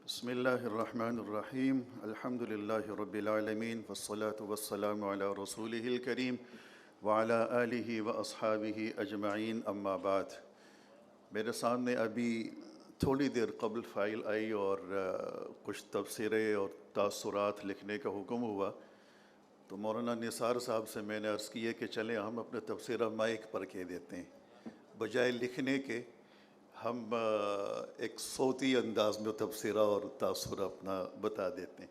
بسم الله الرحمن الرحيم الحمد لله رب العالمين والصلاة والسلام على رسوله الكريم وعلى آله وأصحابه أجمعين أما بعد میرے سامنے ابھی تھوڑی دیر قبل فائل آئی اور کچھ تبصرے اور تاثرات لکھنے کا حکم ہوا تو مولانا نثار صاحب سے میں نے عرض کیا کہ چلیں ہم اپنے تبصرہ مائک پر کہہ دیتے ہیں بجائے لکھنے کے ہم ایک صوتی انداز میں تبصرہ اور تاثر اپنا بتا دیتے ہیں۔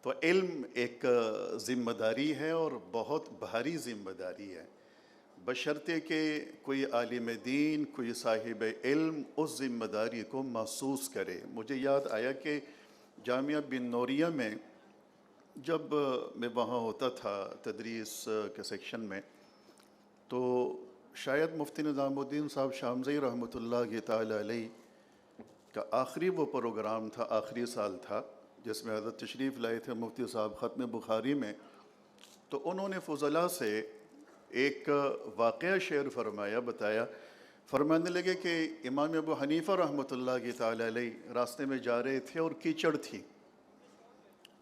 تو علم ایک ذمہ داری ہے اور بہت بھاری ذمہ داری ہے، بشرطے کہ کوئی عالم دین، کوئی صاحب علم اس ذمہ داری کو محسوس کرے۔ مجھے یاد آیا کہ جامعہ بن نوریہ میں جب میں وہاں ہوتا تھا تدریس کے سیکشن میں، تو شاید مفتی نظام الدین صاحب شامزئی رحمۃ اللہ تعالی علیہ کا آخری وہ پروگرام تھا، آخری سال تھا جس میں حضرت تشریف لائے تھے مفتی صاحب ختم بخاری میں۔ تو انہوں نے فضلاء سے ایک واقعہ شیئر فرمایا، بتایا، فرمانے لگے کہ امام ابو حنیفہ رحمۃ اللہ تعالی علیہ راستے میں جا رہے تھے اور کیچڑ تھی،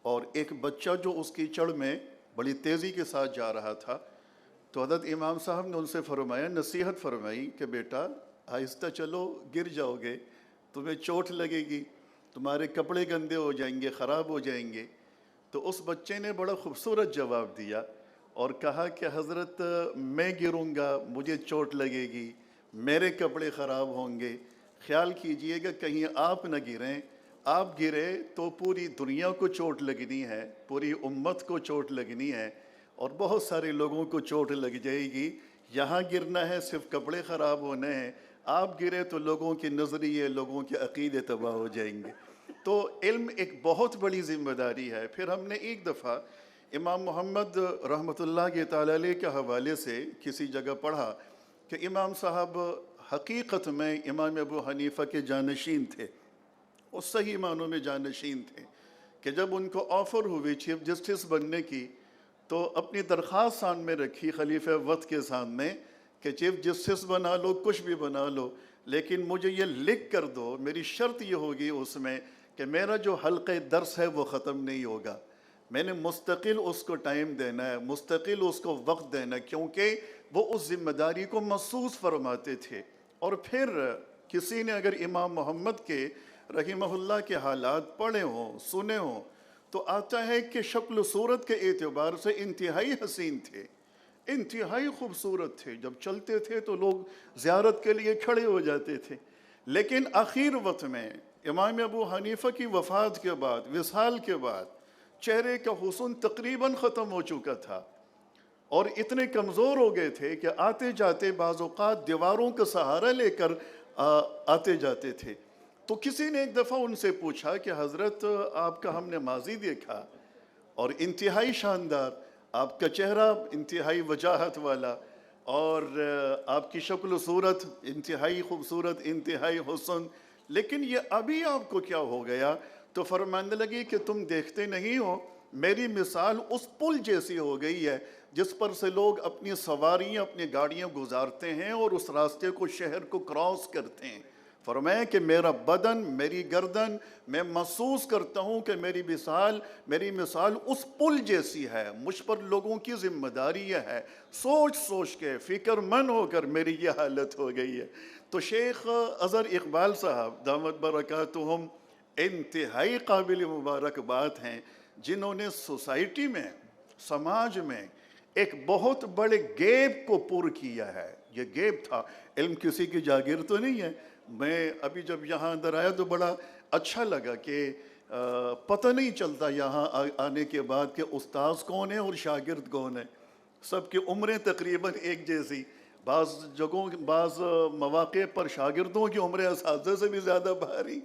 اور ایک بچہ جو اس کیچڑ میں بڑی تیزی کے ساتھ جا رہا تھا، تو حضرت امام صاحب نے ان سے فرمایا، نصیحت فرمائی کہ بیٹا آہستہ چلو، گر جاؤ گے، تمہیں چوٹ لگے گی، تمہارے کپڑے گندے ہو جائیں گے، خراب ہو جائیں گے۔ تو اس بچے نے بڑا خوبصورت جواب دیا اور کہا کہ حضرت میں گروں گا، مجھے چوٹ لگے گی، میرے کپڑے خراب ہوں گے، خیال کیجئے گا کہیں آپ نہ گریں، آپ گرے تو پوری دنیا کو چوٹ لگنی ہے، پوری امت کو چوٹ لگنی ہے، اور بہت سارے لوگوں کو چوٹ لگ جائے گی۔ یہاں گرنا ہے صرف کپڑے خراب ہونے ہیں، آپ گرے تو لوگوں کے نظریے، لوگوں کے عقیدے تباہ ہو جائیں گے۔ تو علم ایک بہت بڑی ذمہ داری ہے۔ پھر ہم نے ایک دفعہ امام محمد رحمۃ اللہ تعالی علیہ کے حوالے سے کسی جگہ پڑھا کہ امام صاحب حقیقت میں امام ابو حنیفہ کے جانشین تھے، وہ صحیح معنوں میں جانشین تھے، کہ جب ان کو آفر ہوئی چیف جسٹس بننے کی تو اپنی درخواست سامنے رکھی خلیفہ وقت کے سامنے کہ چیف جسٹس بنا لو، کچھ بھی بنا لو، لیکن مجھے یہ لکھ کر دو، میری شرط یہ ہوگی اس میں کہ میرا جو حلقہ درس ہے وہ ختم نہیں ہوگا، میں نے مستقل اس کو ٹائم دینا ہے، مستقل اس کو وقت دینا ہے، کیونکہ وہ اس ذمہ داری کو محسوس فرماتے تھے۔ اور پھر کسی نے اگر امام محمد کے رحمہ اللہ کے حالات پڑھے ہوں، سنے ہوں، تو آتا ہے کہ شکل و صورت کے اعتبار سے انتہائی حسین تھے، انتہائی خوبصورت تھے، جب چلتے تھے تو لوگ زیارت کے لیے کھڑے ہو جاتے تھے۔ لیکن آخر وقت میں امام ابو حنیفہ کی وفات کے بعد، وصال کے بعد، چہرے کا حسن تقریباً ختم ہو چکا تھا، اور اتنے کمزور ہو گئے تھے کہ آتے جاتے بعض اوقات دیواروں کا سہارا لے کر آتے جاتے تھے۔ تو کسی نے ایک دفعہ ان سے پوچھا کہ حضرت آپ کا ہم نے ماضی دیکھا اور انتہائی شاندار، آپ کا چہرہ انتہائی وجاہت والا، اور آپ کی شکل و صورت انتہائی خوبصورت، انتہائی حسن، لیکن یہ ابھی آپ کو کیا ہو گیا؟ تو فرمانے لگی کہ تم دیکھتے نہیں ہو، میری مثال اس پل جیسی ہو گئی ہے جس پر سے لوگ اپنی سواریاں، اپنی گاڑیاں گزارتے ہیں اور اس راستے کو، شہر کو کراس کرتے ہیں۔ فرمایا کہ میرا بدن، میری گردن، میں محسوس کرتا ہوں کہ میری مثال اس پل جیسی ہے، مجھ پر لوگوں کی ذمہ داری یہ ہے، سوچ سوچ کے، فکر مند ہو کر میری یہ حالت ہو گئی ہے۔ تو شیخ اظہر اقبال صاحب دامت برکاتہم انتہائی قابل مبارکباد ہیں، جنہوں نے سوسائٹی میں، سماج میں ایک بہت بڑے گیپ کو پور کیا ہے۔ یہ گیپ تھا، علم کسی کی جاگیر تو نہیں ہے۔ میں ابھی جب یہاں اندر آیا تو بڑا اچھا لگا کہ پتہ نہیں چلتا یہاں آنے کے بعد کہ استاذ کون ہے اور شاگرد کون ہے، سب کی عمریں تقریباً ایک جیسی، بعض جگہوں، بعض مواقع پر شاگردوں کی عمریں اساتذہ سے بھی زیادہ بھاری۔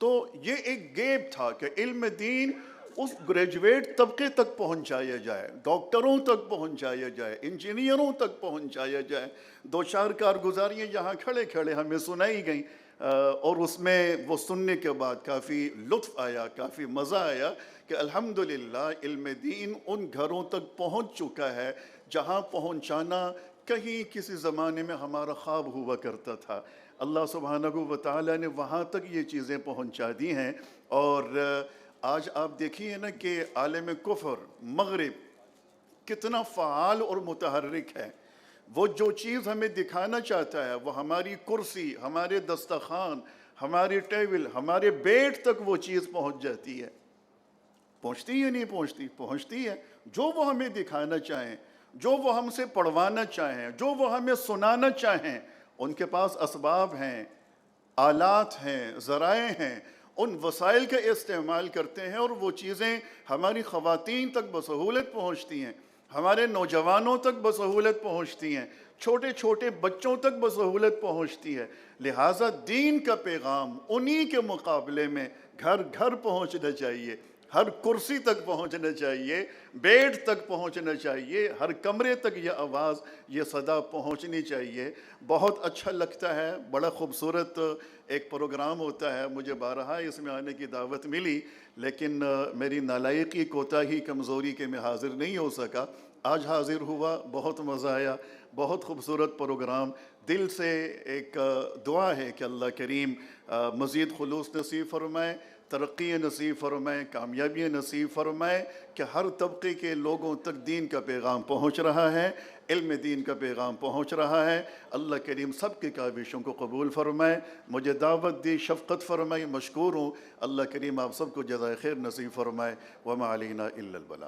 تو یہ ایک گیپ تھا کہ علم دین اس گریجویٹ طبقے تک پہنچایا جائے، ڈاکٹروں تک پہنچایا جائے، انجینئروں تک پہنچایا جائے۔ دو چار کارگزاریاں یہاں کھڑے کھڑے ہمیں سنائی گئیں، اور اس میں وہ سننے کے بعد کافی لطف آیا، کافی مزہ آیا کہ الحمدللہ علم دین ان گھروں تک پہنچ چکا ہے جہاں پہنچانا کہیں کسی زمانے میں ہمارا خواب ہوا کرتا تھا۔ اللہ سبحانہ و تعالیٰ نے وہاں تک یہ چیزیں پہنچا دی ہیں۔ اور آج آپ دیکھیے نا کہ عالم کفر مغرب کتنا فعال اور متحرک ہے۔ وہ جو چیز ہمیں دکھانا چاہتا ہے، وہ ہماری کرسی، ہمارے دسترخوان، ہماری ٹیبل، ہمارے بیڈ تک وہ چیز پہنچ جاتی ہے۔ پہنچتی ہے نہیں پہنچتی؟ پہنچتی ہے۔ جو وہ ہمیں دکھانا چاہیں، جو وہ ہم سے پڑھوانا چاہیں، جو وہ ہمیں سنانا چاہیں، ان کے پاس اسباب ہیں، آلات ہیں، ذرائع ہیں، ان وسائل کا استعمال کرتے ہیں اور وہ چیزیں ہماری خواتین تک بسہولت پہنچتی ہیں، ہمارے نوجوانوں تک بسہولت پہنچتی ہیں، چھوٹے چھوٹے بچوں تک بسہولت پہنچتی ہے۔ لہٰذا دین کا پیغام انہی کے مقابلے میں گھر گھر پہنچنا چاہیے، ہر کرسی تک پہنچنا چاہیے، بیڈ تک پہنچنا چاہیے، ہر کمرے تک یہ آواز، یہ صدا پہنچنی چاہیے۔ بہت اچھا لگتا ہے، بڑا خوبصورت ایک پروگرام ہوتا ہے، مجھے بارہا اس میں آنے کی دعوت ملی، لیکن میری نالائقی، کوتاہی، کمزوری کے میں حاضر نہیں ہو سکا۔ آج حاضر ہوا، بہت مزہ آیا، بہت خوبصورت پروگرام۔ دل سے ایک دعا ہے کہ اللہ کریم مزید خلوص نصیب فرمائے، ترقی نصیب فرمائے، کامیابی نصیب فرمائے، کہ ہر طبقے کے لوگوں تک دین کا پیغام پہنچ رہا ہے، علم دین کا پیغام پہنچ رہا ہے۔ اللہ کریم سب کی کاوشوں کو قبول فرمائے۔ مجھے دعوت دی، شفقت فرمائی، مشکور ہوں۔ اللہ کریم آپ سب کو جزائے خیر نصیب فرمائے۔ وما علینا الا البلاغ۔